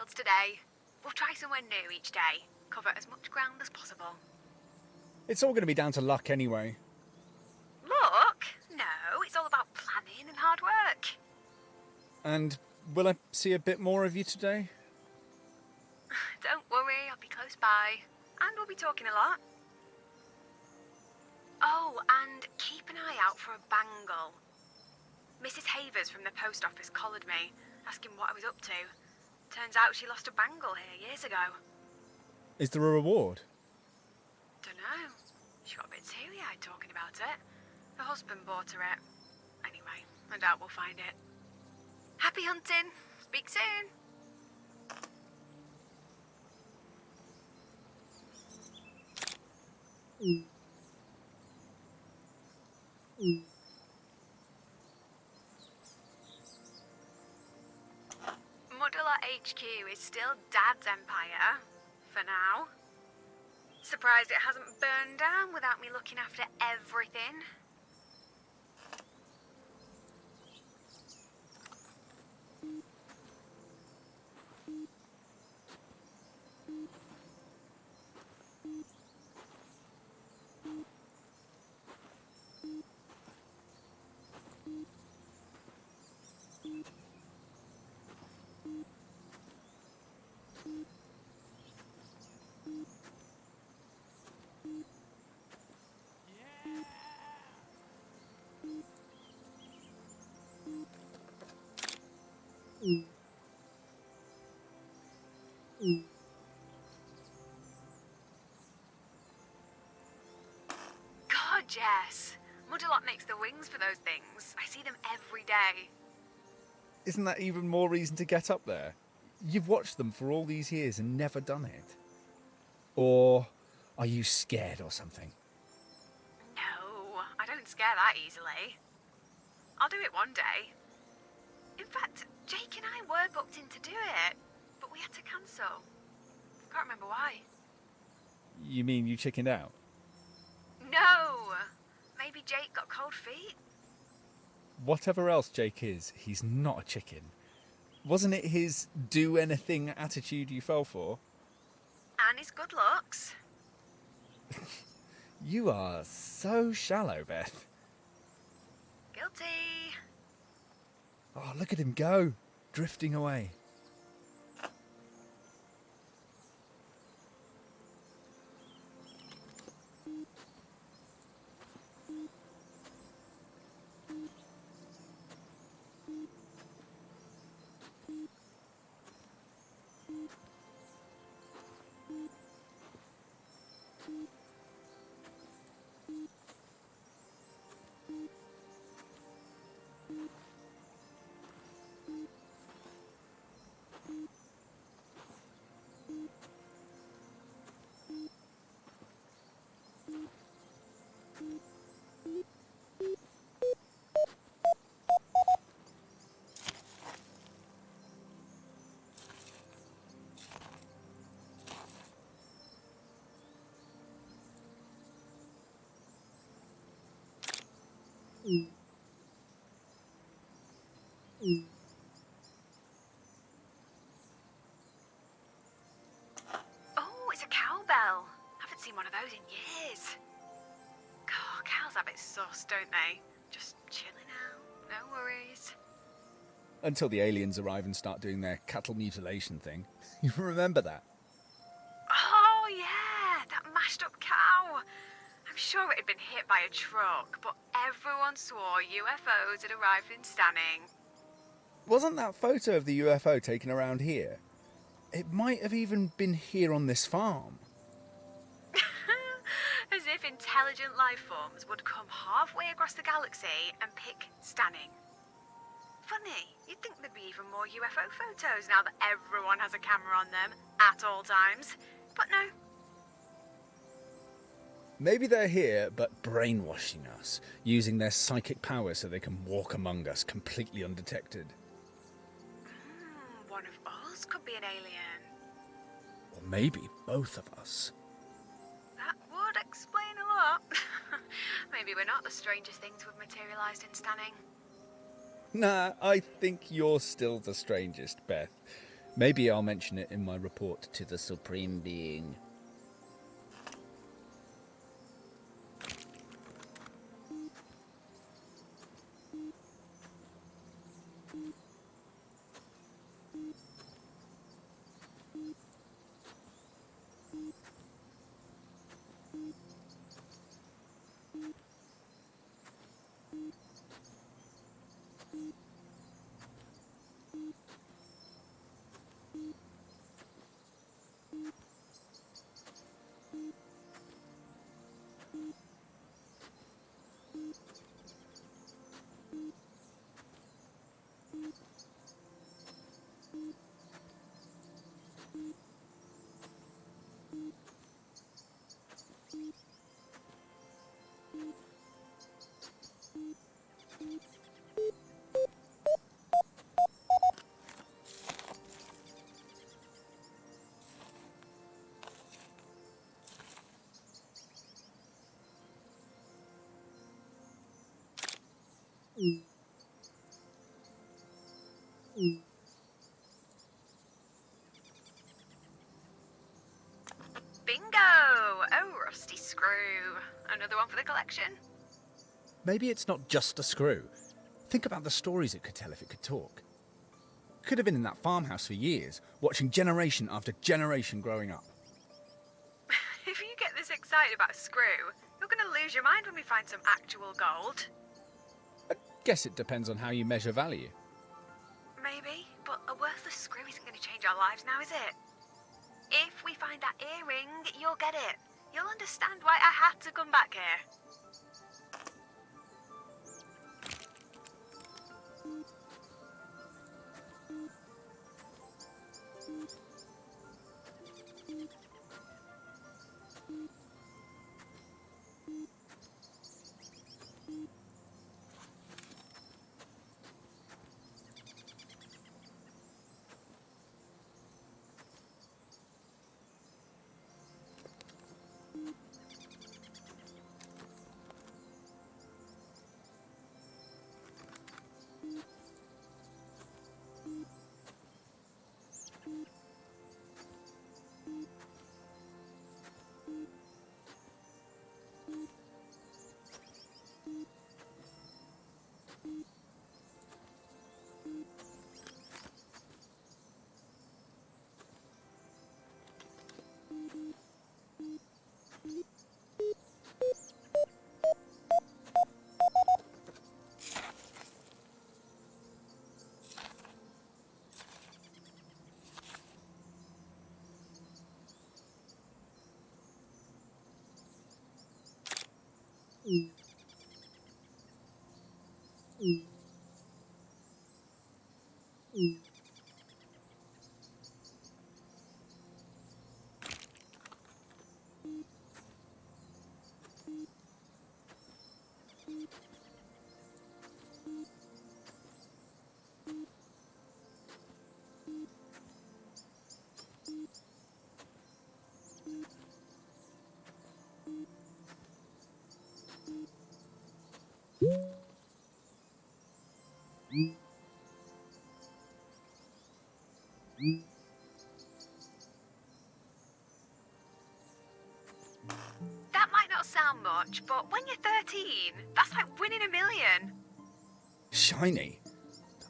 else today. We'll try somewhere new each day. Cover as much ground as possible. It's all going to be down to luck anyway. Look? No, it's all about planning and hard work. And will I see a bit more of you today? Don't worry, I'll be close by. And we'll be talking a lot. Oh, and keep an eye out for a bangle. Mrs. Havers from the post office collared me, asking what I was up to. Turns out she lost a bangle here years ago. Is there a reward? Dunno. She got a bit teary-eyed talking about it. Her husband bought her it. Anyway, I doubt we'll find it. Happy hunting! Speak soon! Muddler HQ is still Dad's empire, for now. Surprised it hasn't burned down without me looking after everything. God, yes. Mudderlot makes the wings for those things. I see them every day. Isn't that even more reason to get up there? You've watched them for all these years and never done it. Or are you scared or something? No, I don't scare that easily. I'll do it one day. In fact, Jake and I were booked in to do it, but we had to cancel. Can't remember why. You mean you chickened out? No! Maybe Jake got cold feet? Whatever else Jake is, he's not a chicken. Wasn't it his do-anything attitude you fell for? And his good looks. You are so shallow, Beth. Guilty. Oh, look at him go, drifting away. Oh, it's a cowbell. Haven't seen one of those in years. God, cows have it sus, don't they? Just chilling out, no worries. Until the aliens arrive and start doing their cattle mutilation thing. You remember that? Oh, yeah, that mashed up cow. I'm sure it had been hit by a truck, but everyone swore UFOs had arrived in Stanning. Wasn't that photo of the UFO taken around here? It might have even been here on this farm. As if intelligent life forms would come halfway across the galaxy and pick Stanning. Funny, you'd think there'd be even more UFO photos now that everyone has a camera on them at all times. But no. Maybe they're here, but brainwashing us, using their psychic power so they can walk among us completely undetected. One of us could be an alien. Or maybe both of us. That would explain a lot. Maybe we're not the strangest things we've materialised in Stanning. Nah, I think you're still the strangest, Beth. Maybe I'll mention it in my report to the Supreme Being. Bingo! Oh, rusty screw. Another one for the collection. Maybe it's not just a screw. Think about the stories it could tell if it could talk. Could have been in that farmhouse for years, watching generation after generation growing up. If you get this excited about a screw, you're going to lose your mind when we find some actual gold. I guess it depends on how you measure value. Maybe, but a worthless screw isn't going to change our lives now, is it? If we find that earring, you'll get it. You'll understand why I had to come back here. That might not sound much, but when you're 13, that's like winning $1 million. Shiny.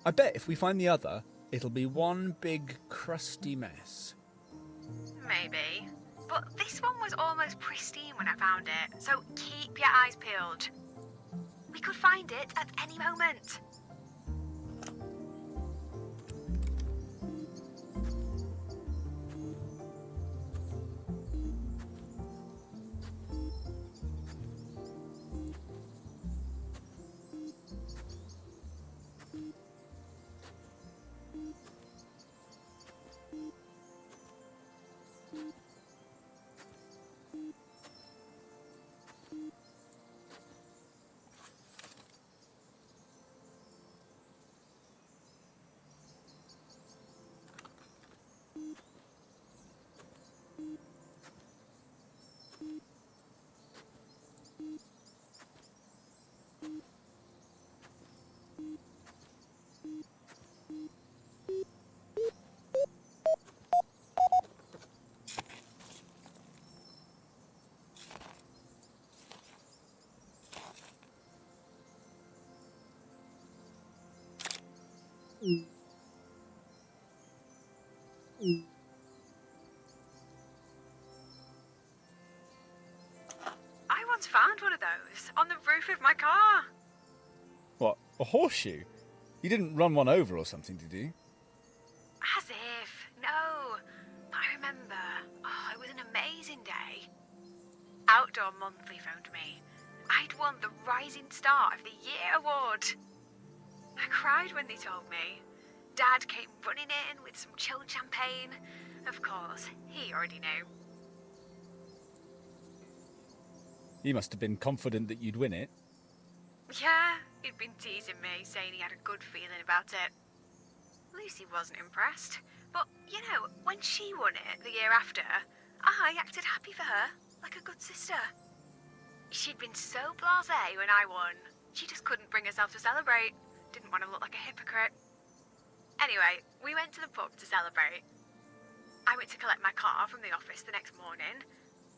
I bet if we find the other, it'll be one big crusty mess. Maybe. But this one was almost pristine when I found it, so keep your eyes peeled. We could find it at any moment. I once found one of those on the roof of my car. What, a horseshoe? You didn't run one over or something, did you? As if. No. But I remember. Oh, it was an amazing day. Outdoor Monthly phoned me. I'd won the Rising Star of the Year award. I cried when they told me. Dad came running in with some chilled champagne. Of course, he already knew. He must have been confident that you'd win it. Yeah, he'd been teasing me, saying he had a good feeling about it. Lucy wasn't impressed. But, you know, when she won it the year after, I acted happy for her, like a good sister. She'd been so blasé when I won. She just couldn't bring herself to celebrate. Didn't want to look like a hypocrite. Anyway, we went to the pub to celebrate. I went to collect my car from the office the next morning,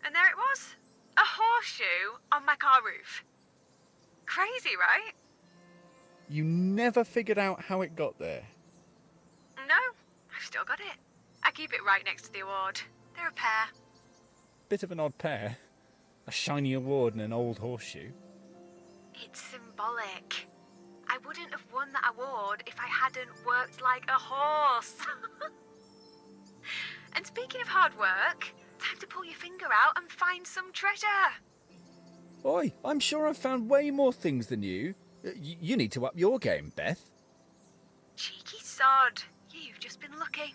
and there it was. A horseshoe on my car roof. Crazy, right? You never figured out how it got there. No, I've still got it. I keep it right next to the award. They're a pair. Bit of an odd pair. A shiny award and an old horseshoe. It's symbolic. I wouldn't have won that award if I hadn't worked like a horse. And speaking of hard work, time to pull your finger out and find some treasure. Oi, I'm sure I've found way more things than you. You need to up your game, Beth. Cheeky sod. You've just been lucky.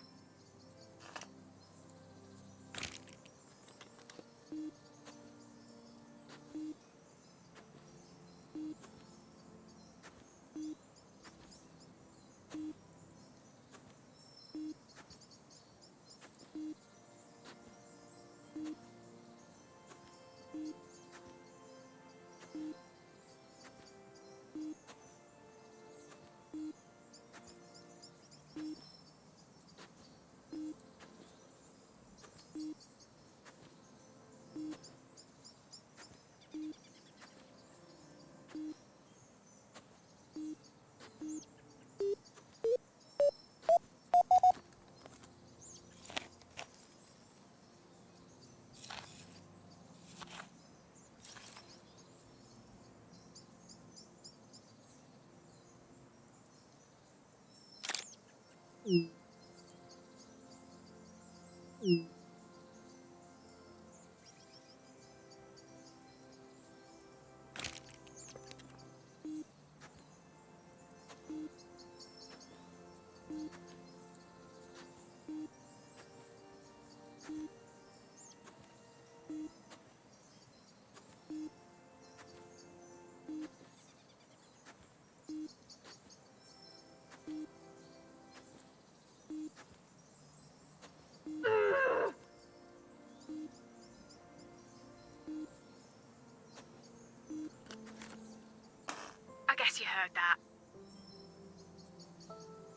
I guess you heard that.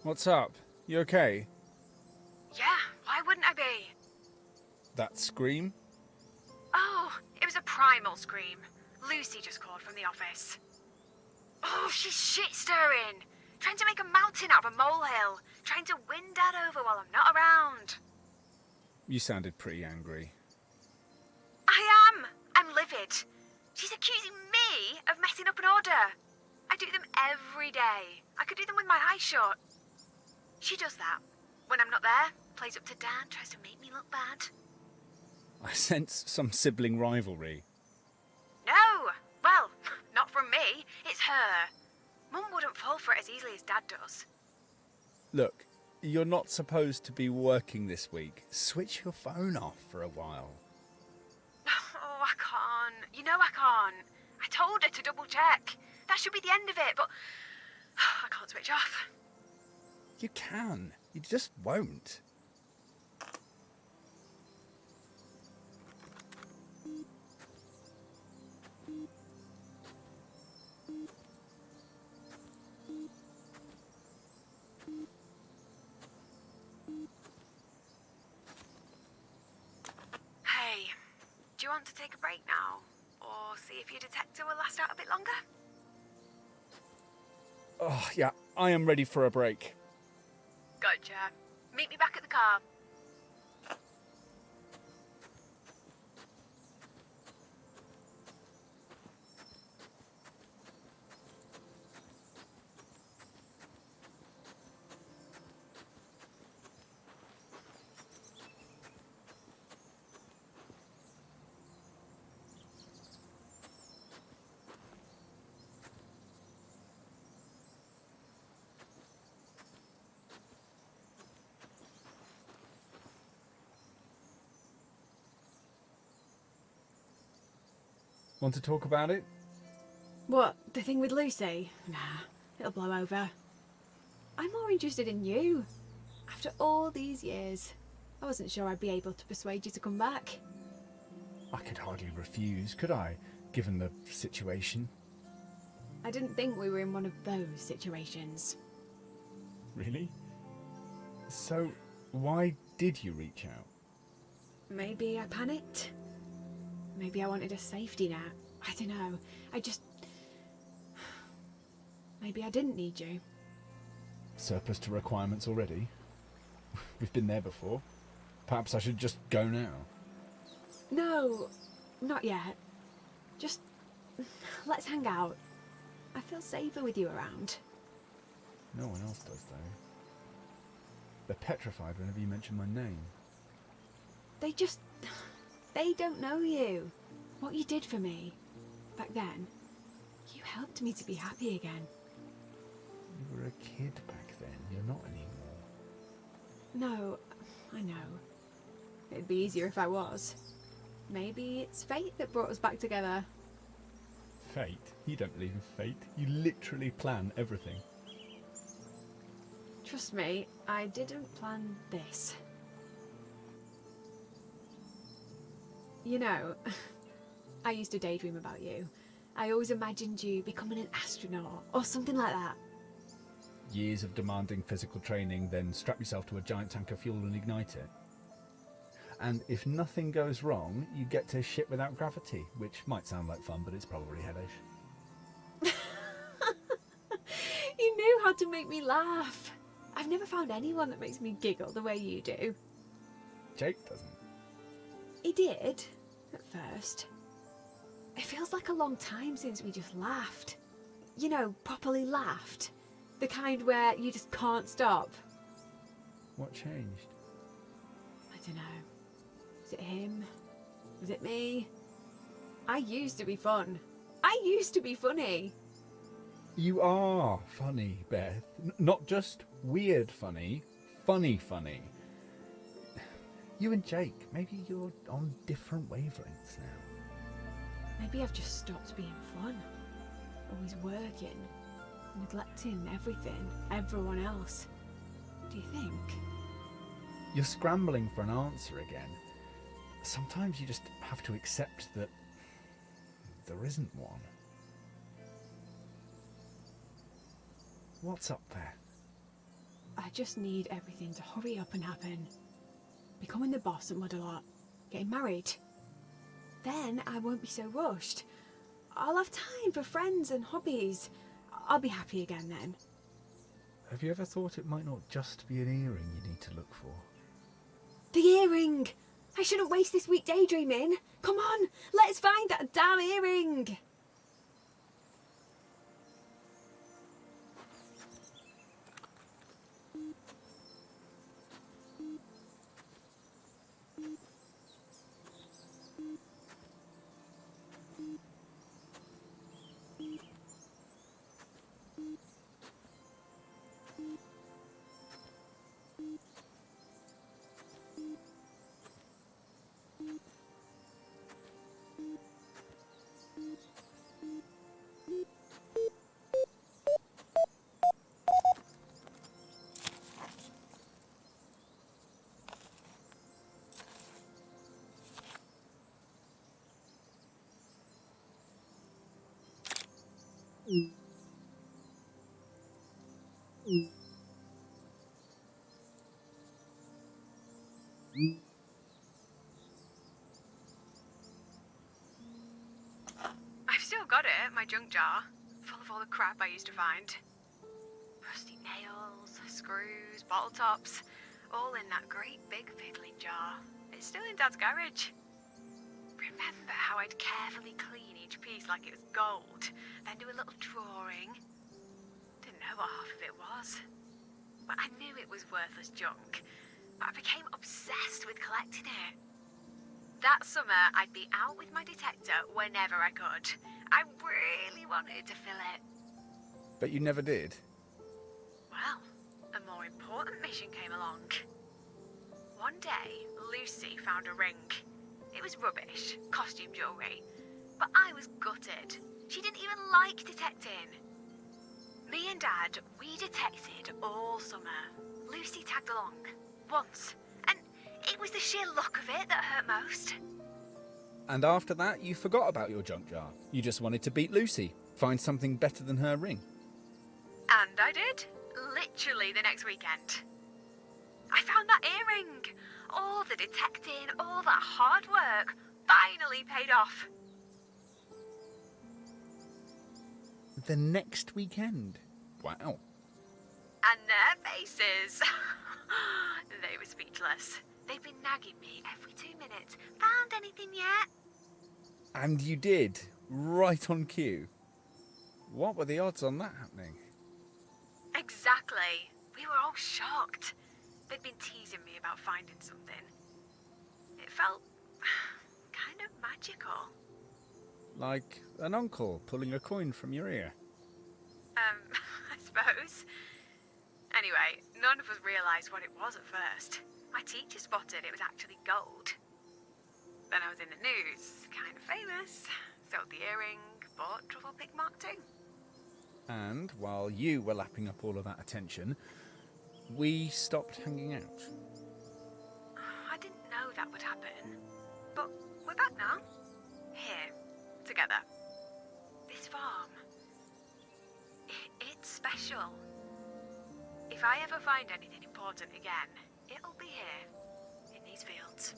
What's up? You okay? Yeah, why wouldn't I be? That scream? Oh, it was a primal scream. Lucy just called from the office. Oh, she's shit-stirring. Trying to make a mountain out of a molehill. Trying to win Dad over while I'm not around. You sounded pretty angry. I am. I'm livid. She's accusing me of messing up an order. I do them every day. I could do them with my eyes shut. She does that. When I'm not there, plays up to Dad, tries to make me look bad. I sense some sibling rivalry. No! Well, not from me. It's her. Mum wouldn't fall for it as easily as Dad does. Look, you're not supposed to be working this week. Switch your phone off for a while. Oh, I can't. You know I can't. I told her to double check. That should be the end of it, but I can't switch off. You can. You just won't. Hey, do you want to take a break now? Or see if your detector will last out a bit longer? Oh, yeah, I am ready for a break. Gotcha. Meet me back at the car. Want to talk about it? What, the thing with Lucy? Nah, it'll blow over. I'm more interested in you. After all these years, I wasn't sure I'd be able to persuade you to come back. I could hardly refuse, could I, given the situation? I didn't think we were in one of those situations. Really? So, why did you reach out? Maybe I panicked. Maybe I wanted a safety net. I don't know. Maybe I didn't need you. Surplus to requirements already? We've been there before. Perhaps I should just go now. No, not yet. Just let's hang out. I feel safer with you around. No one else does, though. They're petrified whenever you mention my name. They don't know you. What you did for me back then. You helped me to be happy again. You were a kid back then. You're not anymore. No, I know. It'd be easier if I was. Maybe it's fate that brought us back together. Fate? You don't believe in fate. You literally plan everything. Trust me, I didn't plan this. You know, I used to daydream about you. I always imagined you becoming an astronaut or something like that. Years of demanding physical training, then strap yourself to a giant tank of fuel and ignite it. And if nothing goes wrong, you get to ship without gravity, which might sound like fun, but it's probably hellish. You knew how to make me laugh. I've never found anyone that makes me giggle the way you do. Jake doesn't. He did, at first. It feels like a long time since we just laughed. You know, properly laughed. The kind where you just can't stop. What changed? I don't know. Was it him? Was it me? I used to be fun. I used to be funny. You are funny, Beth. Not just weird funny, funny funny. You and Jake, maybe you're on different wavelengths now. Maybe I've just stopped being fun. Always working, neglecting everything, everyone else. Do you think? You're scrambling for an answer again. Sometimes you just have to accept that there isn't one. What's up there? I just need everything to hurry up and happen. Becoming the boss at Mudalot, getting married. Then I won't be so rushed. I'll have time for friends and hobbies. I'll be happy again then. Have you ever thought it might not just be an earring you need to look for? The earring! I shouldn't waste this week daydreaming. Come on, let's find that damn earring! I've still got it, my junk jar, full of all the crap I used to find. Rusty nails, screws, bottle tops, all in that great big fiddling jar. It's still in Dad's garage. Remember how I'd carefully clean each piece like it was gold, then do a little drawing? Didn't know what half of it was. But I knew it was worthless junk. But I became obsessed with collecting it. That summer, I'd be out with my detector whenever I could. I really wanted to fill it. But you never did. Well, a more important mission came along. One day, Lucy found a ring. It was rubbish, costume jewellery. But I was gutted. She didn't even like detecting. Me and Dad, we detected all summer. Lucy tagged along. Once. And it was the sheer look of it that hurt most. And after that, you forgot about your junk jar. You just wanted to beat Lucy, find something better than her ring. And I did. Literally the next weekend. I found that earring. All the detecting, all that hard work finally paid off. The next weekend? Wow. And their faces. They were speechless. They'd been nagging me every 2 minutes. Found anything yet? And you did, right on cue. What were the odds on that happening? Exactly. We were all shocked. They'd been teasing me about finding something. It felt kind of magical. Like an uncle pulling a coin from your ear. I suppose. Anyway, none of us realised what it was at first. My teacher spotted it was actually gold. Then I was in the news, kind of famous. Sold the earring, bought Trufflepig Mark II. And while you were lapping up all of that attention, we stopped hanging out. I didn't know that would happen. But we're back now. Here, together. This farm. It's special. If I ever find anything important again, it'll be here, in these fields.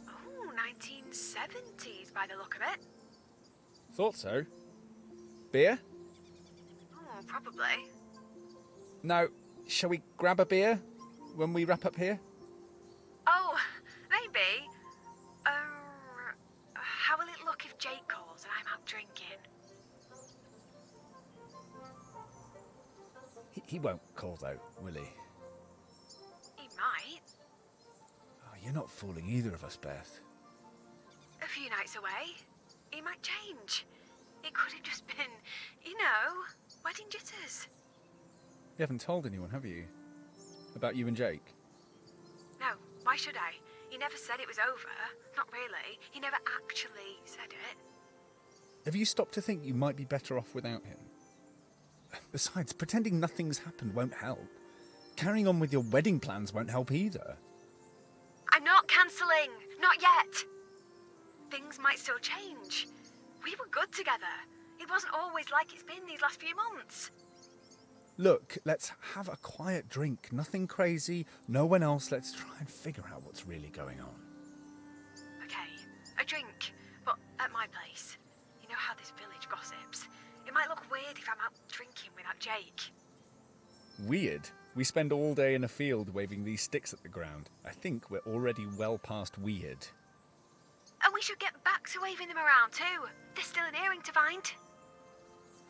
Oh, 1970s by the look of it. Thought so. Beer? Oh, probably. No, shall we grab a beer when we wrap up here? Oh, maybe. How will it look if Jake calls and I'm out drinking? He won't call though, will he? He might. Oh, you're not fooling either of us, Beth. A few nights away. He might change. It could have just been, you know, wedding jitters. You haven't told anyone, have you? About you and Jake? No, why should I? He never said it was over. Not really. He never actually said it. Have you stopped to think you might be better off without him? Besides, pretending nothing's happened won't help. Carrying on with your wedding plans won't help either. I'm not cancelling. Not yet. Things might still change. We were good together. It wasn't always like it's been these last few months. Look, let's have a quiet drink. Nothing crazy, no one else. Let's try and figure out what's really going on. Okay, a drink, but at my place. You know how this village gossips. It might look weird if I'm out drinking without Jake. Weird? We spend all day in a field waving these sticks at the ground. I think we're already well past weird. And we should get back to waving them around too. There's still an earring to find.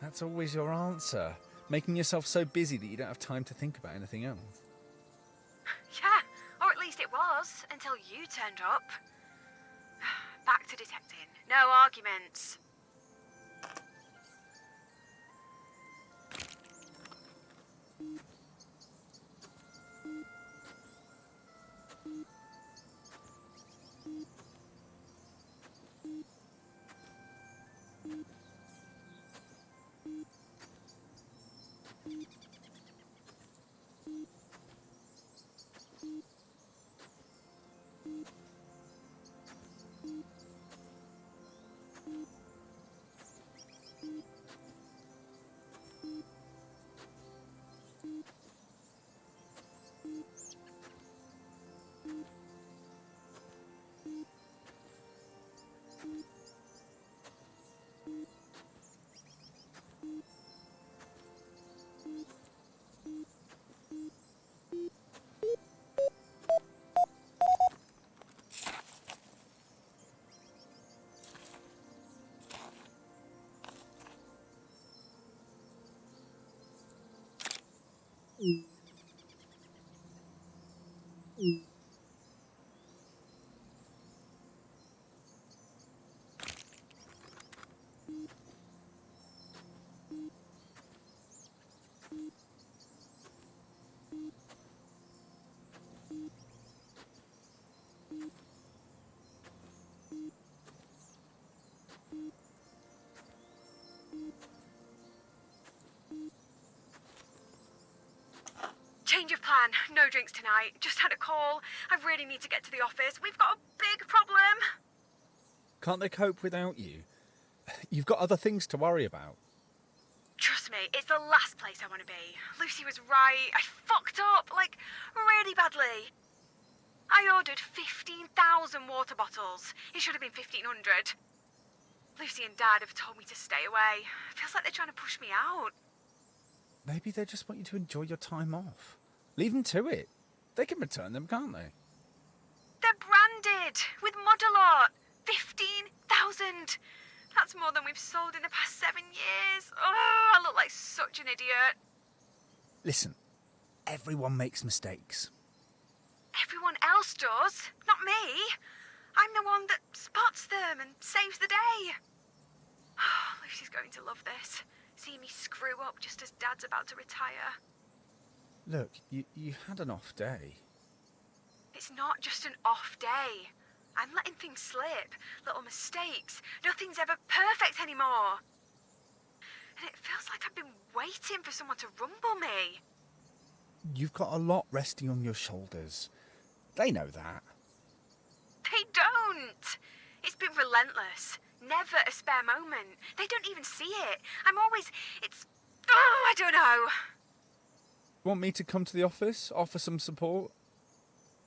That's always your answer. Making yourself so busy that you don't have time to think about anything else. Yeah, or at least it was, until you turned up. Back to detecting. No arguments. Change of plan. No drinks tonight. Just had a call. I really need to get to the office. We've got a big problem. Can't they cope without you? You've got other things to worry about. Trust me, it's the last place I want to be. Lucy was right. I fucked up, like, really badly. I ordered 15,000 water bottles. It should have been 1,500. Lucy and Dad have told me to stay away. Feels like they're trying to push me out. Maybe they just want you to enjoy your time off. Leave them to it. They can return them, can't they? They're branded with model art. 15,000. That's more than we've sold in the past 7 years. Oh, I look like such an idiot. Listen, everyone makes mistakes. Everyone else does, not me. I'm the one that spots them and saves the day. Lucy's going to love this. See me screw up just as Dad's about to retire. Look, you had an off day. It's not just an off day. I'm letting things slip, little mistakes. Nothing's ever perfect anymore. And it feels like I've been waiting for someone to rumble me. You've got a lot resting on your shoulders. They know that. They don't. It's been relentless. Never a spare moment. They don't even see it. I'm always... I don't know. Want me to come to the office, offer some support?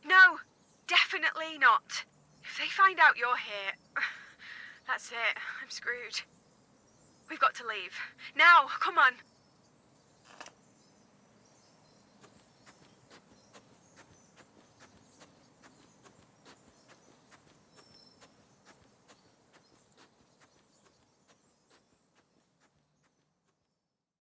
No, definitely not. If they find out you're here, that's it. I'm screwed. We've got to leave. Now, come on.